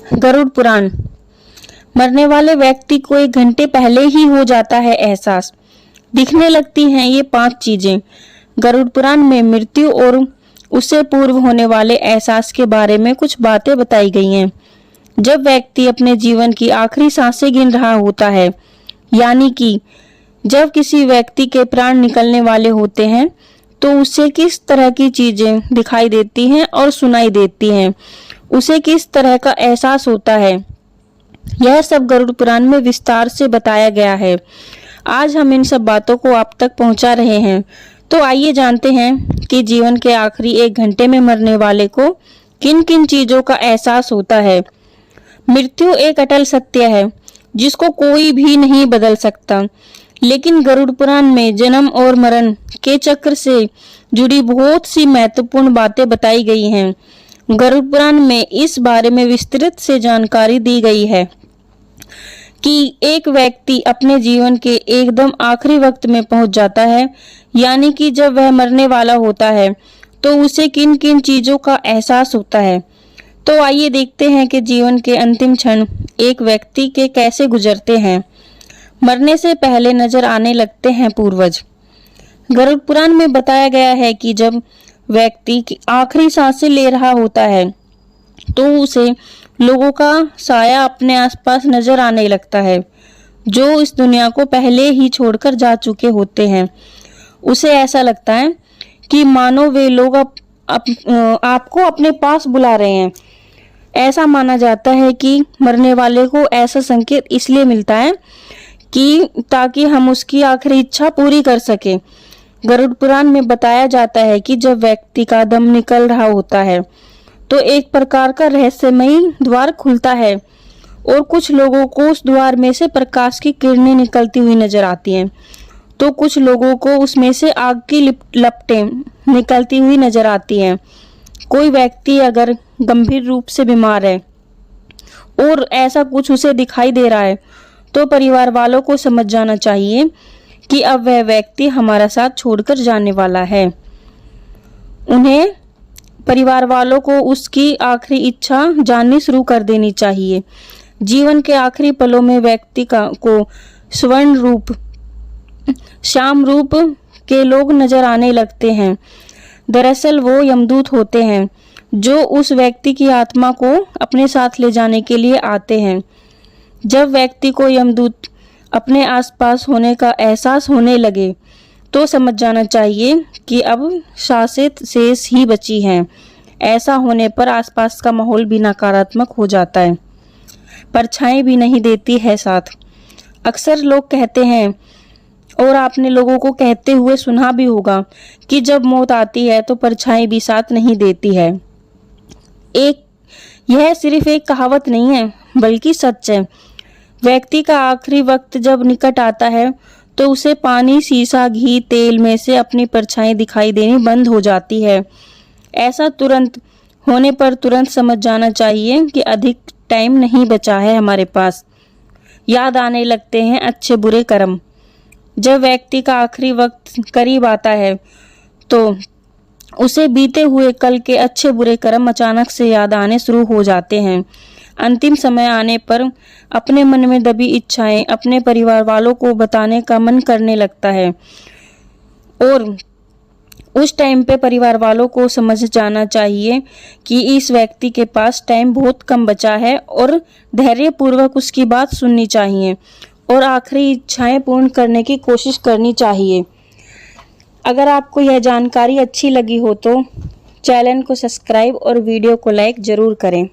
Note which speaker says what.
Speaker 1: गरुड़ पुराण। मरने वाले व्यक्ति को 1 घंटे पहले ही हो जाता है एहसास। दिखने लगती हैं ये 5 चीजें। गरुड़ पुराण में मृत्यु और उससे पूर्व होने वाले एहसास के बारे में कुछ बातें बताई गई हैं। जब व्यक्ति अपने जीवन की आखिरी सांसें गिन रहा होता है, यानी कि जब किसी व्यक्ति के प्राण निकलने वाले होते हैं, तो उसे किस तरह की चीजें दिखाई देती हैं और सुनाई देती हैं, उसे किस तरह का एहसास होता है, यह सब गरुड़ पुराण में विस्तार से बताया गया है। आज हम इन सब बातों को आप तक पहुंचा रहे हैं। तो आइए जानते हैं कि जीवन के आखिरी 1 घंटे में मरने वाले को किन किन चीजों का एहसास होता है। मृत्यु एक अटल सत्य है जिसको कोई भी नहीं बदल सकता, लेकिन गरुड़ पुराण में जन्म और मरण के चक्र से जुड़ी बहुत सी महत्वपूर्ण बातें बताई गई हैं। गरुड़ पुराण में इस बारे में विस्तृत से जानकारी दी गई है कि एक व्यक्ति अपने जीवन के एकदम आखिरी वक्त में पहुंच जाता है, यानी कि जब वह मरने वाला होता है, तो उसे किन किन चीजों का एहसास होता है। तो आइए देखते हैं कि जीवन के अंतिम क्षण एक व्यक्ति के कैसे गुजरते हैं। मरने से पहले नजर आने लगते हैं पूर्वज। गरुड़ पुराण में बताया गया है कि जब व्यक्ति की आखिरी सांसें ले रहा होता है, तो उसे लोगों का साया अपने आसपास नजर आने लगता है, जो इस दुनिया को पहले ही छोड़कर जा चुके होते हैं। उसे ऐसा लगता है कि मानो वे लोग आपको अपने पास बुला रहे हैं। ऐसा माना जाता है कि मरने वाले को ऐसा संकेत इसलिए मिलता है कि ताकि हम उसकी आखिरी इच्छा पूरी कर सके। गरुड़ पुराण में बताया जाता है कि जब व्यक्ति का दम निकल रहा होता है, तो एक प्रकार का रहस्यमयी द्वार खुलता है और कुछ लोगों को उस द्वार में से प्रकाश की किरणें निकलती हुई नजर आती हैं, तो कुछ लोगों को उसमें से आग की लपटें निकलती हुई नजर आती हैं। कोई व्यक्ति अगर गंभीर रूप से बीमार है और ऐसा कुछ उसे दिखाई दे रहा है, तो परिवार वालों को समझ जाना चाहिए कि अब वह व्यक्ति हमारा साथ छोड़कर जाने वाला है। उन्हें परिवार वालों को उसकी आखिरी इच्छा जाननी शुरू कर देनी चाहिए। जीवन के आखिरी पलों में व्यक्ति को स्वर्ण रूप, श्याम रूप के लोग नजर आने लगते हैं। दरअसल वो यमदूत होते हैं जो उस व्यक्ति की आत्मा को अपने साथ ले जाने के लिए आते हैं। जब व्यक्ति को यमदूत अपने आसपास होने का एहसास होने लगे, तो समझ जाना चाहिए कि अब सांसें शेष ही बची हैं। ऐसा होने पर आसपास का माहौल भी नकारात्मक हो जाता है, परछाई भी नहीं देती है साथ। अक्सर लोग कहते हैं, और आपने लोगों को कहते हुए सुना भी होगा, कि जब मौत आती है तो परछाई भी साथ नहीं देती है। यह सिर्फ एक कहावत नहीं है, बल्कि सच है। व्यक्ति का आखिरी वक्त जब निकट आता है, तो उसे पानी, शीशा, घी, तेल में से अपनी परछाई दिखाई देनी बंद हो जाती है। ऐसा तुरंत होने पर तुरंत समझ जाना चाहिए कि अधिक टाइम नहीं बचा है हमारे पास। याद आने लगते हैं अच्छे बुरे कर्म। जब व्यक्ति का आखिरी वक्त करीब आता है, तो उसे बीते हुए कल के अच्छे बुरे कर्म अचानक से याद आने शुरू हो जाते हैं। अंतिम समय आने पर अपने मन में दबी इच्छाएं अपने परिवार वालों को बताने का मन करने लगता है, और उस टाइम पे परिवार वालों को समझ जाना चाहिए कि इस व्यक्ति के पास टाइम बहुत कम बचा है और धैर्यपूर्वक उसकी बात सुननी चाहिए और आखिरी इच्छाएं पूर्ण करने की कोशिश करनी चाहिए। अगर आपको यह जानकारी अच्छी लगी हो तो चैनल को सब्सक्राइब और वीडियो को लाइक जरूर करें।